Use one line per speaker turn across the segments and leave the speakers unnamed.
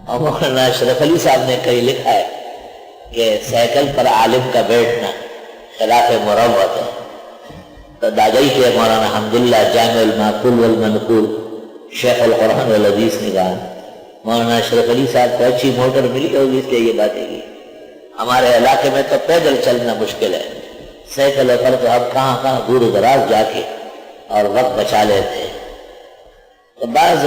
اور مولانا اشرف علی صاحب نے کہیں لکھا ہے کہ سائیکل پر عالم کا بیٹھنا خلاف مروت ہے. تو دادائی کے مولانا حمداللہ جامع المعقول والمنقول شیخ القرآن والحدیث نے کہا مولانا اشرف علی صاحب کو اچھی موٹر ملی ہوگی اس لیے یہ باتیں کی. ہمارے علاقے میں تو پیدل چلنا مشکل ہے، سائیکل پر تو ہم کہاں کہاں دور دراز جا کے اور وقت بچا لیتے ہیں. تو بعض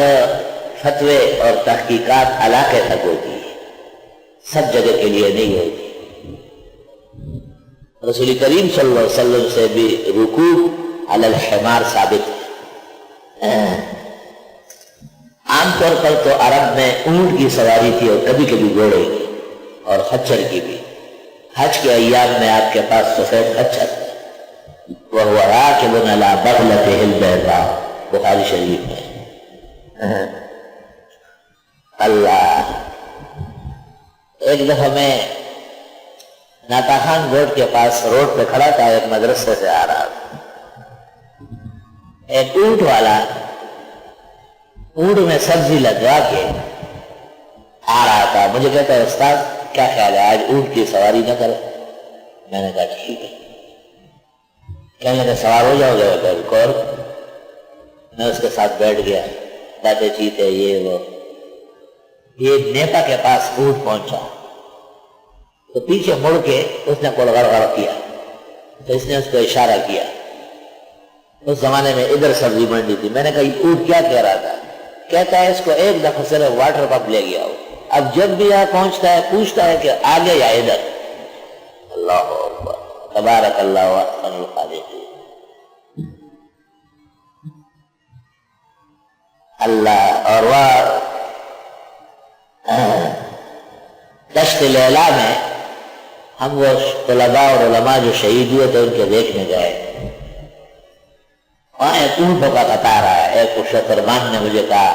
فتوے اور تحقیقات علاقے تک ہوتی ہے، سب جگہ کے لیے نہیں ہوتی. رسول کریم صلی اللہ علیہ وسلم سے بھی رکوع علی الحمار ثابت ہے. عام طور پر تو عرب میں اونٹ کی سواری تھی اور کبھی کبھی گھوڑے کی اور خچر کی بھی. حج کے ایام میں آپ کے پاس سفید خچر وَهُوَ رَاكِبٌ عَلَى بَغْلَتِهِ الْبَيْضَاءِ بخاری شریف میں. اللہ ایک دفعہ میں ناتا خان روڈ کے پاس روڈ پہ کھڑا تھا، ایک مدرسے سے آ رہا تھا. ایک اونٹ والا اونٹ میں سبزی لگوا کے آ رہا تھا. مجھے کہتا ہے استاد کیا خیال ہے آج اونٹ کی سواری نہ کرے؟ میں نے کہا ٹھیک ہے. کہنے لگا سوار ہو جاؤ گے؟ بالکل. میں اس کے ساتھ بیٹھ گیا، باتیں چیتے یہ وہ. یہ نیپا کے پاس اونٹ پہنچا تو پیچھے مڑ کے اس نے گڑگڑ کیا تو اس نے اس کو اشارہ کیا. اس زمانے میں ادھر سبزی منڈی تھی. میں نے کہا یہ اونٹ کیا کہہ رہا تھا؟ کہتا ہے اس کو ایک دفعہ صرف واٹر پمپ لے گیا ہو، اب جب بھی یہاں پہنچتا ہے پوچھتا ہے کہ آگے یا ادھر. اللہ اکبر تبارک اللہ واحسن الخالقین. اللہ. اور وہ دشت لیلا میں ہم وہ طلباء اور علماء جو شہید ہوئے تھے ان کے دیکھنے گئے. وہاں ایک اونٹ کا قطار آیا. ایک شتربان نے مجھے کہا،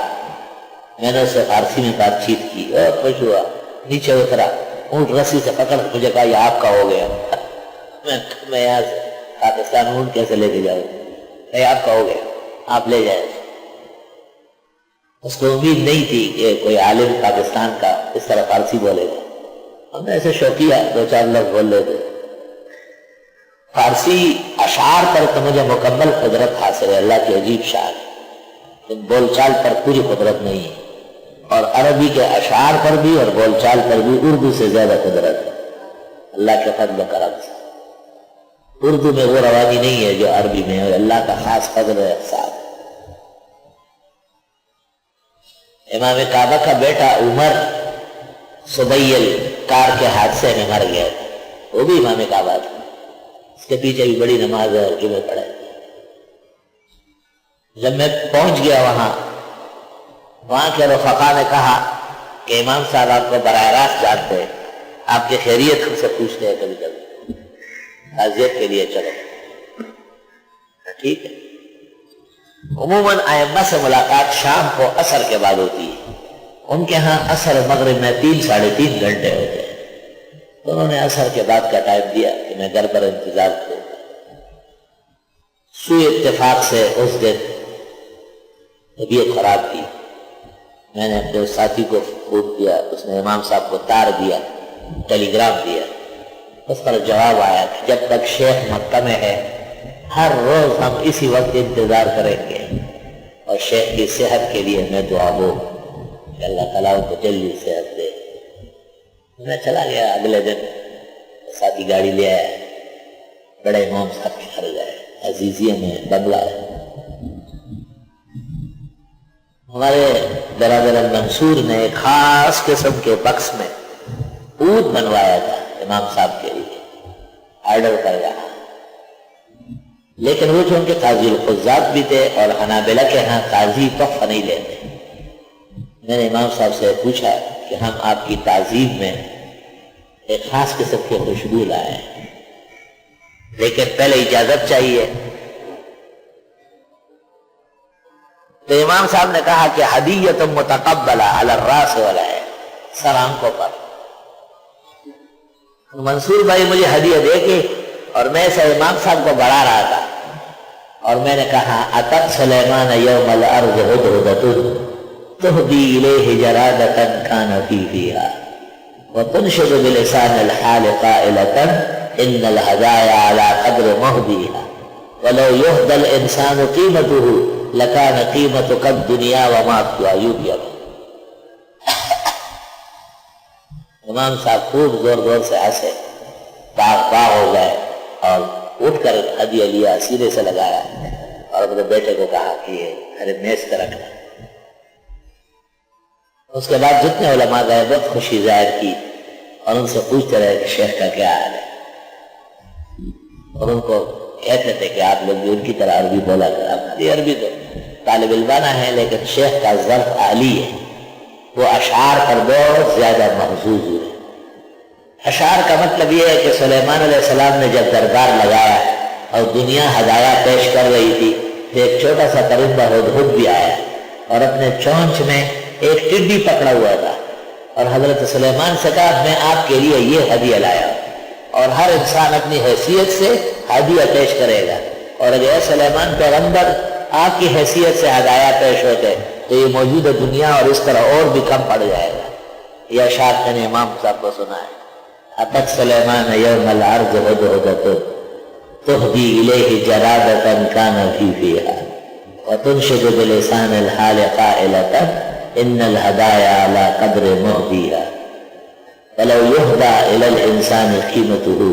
میں نے اسے فارسی میں بات چیت کی اور خوش ہوا. نیچے اترا، اونٹ رسی سے پکڑ مجھے کہا یہ آپ کا ہو گیا. میں یہاں سے پاکستان اونٹ کیسے لے کے جاؤں؟ یہ آپ کا ہو گیا، آپ لے جائیں. اس کو امید نہیں تھی کہ کوئی عالم پاکستان کا اس طرح فارسی بولے گا. ہم نے ایسے شوقیہ دو چار لوگ بول لیتے. فارسی اشعار پر تو مجھے مکمل قدرت حاصل ہے، اللہ کی عجیب شان. بول چال پر پوری قدرت نہیں ہے، اور عربی کے اشعار پر بھی اور بول چال پر بھی اردو سے زیادہ قدرت ہے اللہ کے فضل و کرم سے. اردو میں وہ روانی نہیں ہے جو عربی میں ہے، اللہ کا خاص فضل و احسان. امام کعبہ کا بیٹا عمر سبیل کار کے حادثے میں مر گیا، وہ بھی امام کعبہ تھا. اس کے پیچھے بھی بڑی نماز اور جمعے پڑھے. جب میں پہنچ گیا وہاں کے رفقا نے کہا کہ امام صاحب آپ کو براہ راست جانتے ہیں، آپ کی خیریت ہم سے پوچھتے ہیں کبھی کبھی، تعزیت کے لیے چلو. ٹھیک ہے. عموماً ائمہ سے ملاقات شام کو عصر کے بعد ہوتی ہے. ان کے ہاں عصر مغرب میں 3-3.5 گھنٹے ہوتے ہیں. تو انہوں نے عصر کے بعد کا ٹائم دیا کہ میں گھر پر انتظار کروں. سوء اتفاق سے اس دن طبیعت خراب تھی. میں نے اپنے ساتھی کو فون کیا، اس نے امام صاحب کو تار دیا، ٹیلی گرام دیا. اس پر جواب آیا کہ جب تک شیخ مکہ میں ہے ہر روز ہم اسی وقت انتظار کریں گے، اور شیخ کی صحت کے لیے میں دعا گو کہ اللہ تعالیٰ ان کو جلدی صحت دے. میں چلا گیا. اگلے دن ساتھی گاڑی لے آیا، بڑے امام صاحب کے گھر گئے. عزیزیہ میں بنگلہ ہے. ہمارے برادر منصور نے ایک خاص قسم کے بکس میں اونٹ بنوایا تھا امام صاحب کے لیے، آرڈر کر رہا. لیکن وہ جو ان کے قاضی القضات بھی تھے اور حنابلہ کے ہاں قاضی تحفہ نہیں لیتے. میں نے امام صاحب سے پوچھا کہ ہم آپ کی تعظیم میں ایک خاص قسم کے خوشبو لائے ہیں، لیکن پہلے اجازت چاہیے. تو امام صاحب نے کہا کہ ہدیۃ متقبلہ علی الراس والعین، سر آنکھوں پر. منصور بھائی مجھے ہدیہ دے کے اور میں سے امام صاحب کو بڑھا رہا تھا، اور میں نے کہا اتت سلیمان یوم الارض ہدہدۃ، تهدي إليه جرادة كان فيها وتنشد بلسان الحال قائلة إن الهدايا على قدر مهديها ولو يهدى الإنسان قيمته لكان قيمتك الدنيا وما فيها. يوبیا امام صاحب خوب زور زور سے ہنسے، باغ ہو گئے اور اٹھ کر ہدیہ لیا، سینے سے لگایا اور اپنے بیٹے کو کہا کہ یہ ارے میز پہ رکھنا. اس کے بعد جتنے علماء گئے بہت خوشی ظاہر کی اور ان سے پوچھتے رہے کہ شیخ کا کیا حال ہے، اور ان کو کہتے تھے کہ آپ لوگ بھی ان کی طرح عربی بولا کر. آپ عربی تو طالب علمانہ ہے لیکن شیخ کا ظرف عالی ہے، وہ اشعار پر بہت زیادہ محظوظ ہوئے. اشعار کا مطلب یہ ہے کہ سلیمان علیہ السلام نے جب دربار لگایا اور دنیا ہدایہ پیش کر رہی تھی تو ایک چھوٹا سا پرندہ ہدہد بھی آیا اور اپنے چونچ میں ایک ٹڈی پکڑا ہوا تھا اور حضرت سلیمان سے کہا میں آپ کے لیے یہ ہدیہ لایا ہوں. اور ہر انسان اپنی حیثیت سے ہدیہ پیش کرے گا، اور اگر اے سلیمان پیغمبر آپ کی حیثیت سے ہدایہ پیش ہوتے تو یہ موجودہ دنیا اور اس طرح اور بھی کم پڑ جائے گا. یہ اشعار میں نے امام صاحب کو سنا ہے. اتت سلیمان یوم العرض ہدہدۃ تہدی الیہ جرادۃ کان فیہا وتنشد بلسان الحال قائلۃ ان الہدایا علی قدر مہدیہا ولو یہدی الی الانسان قیمتہ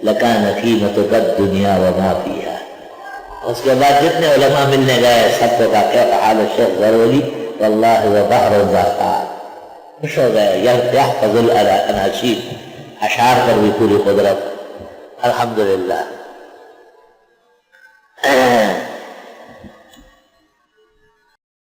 لکان قیمتک الدنیا وما فیہا. اس کے بعد جتنے علماء ملنے گئے سب کو کہا کیا حال الشیخ ضروری واللہ وبحر الزخار. خوش ہو گئے. یحفظ الاناشید، اشعار پر بھی پوری قدرت. الحمدللہ.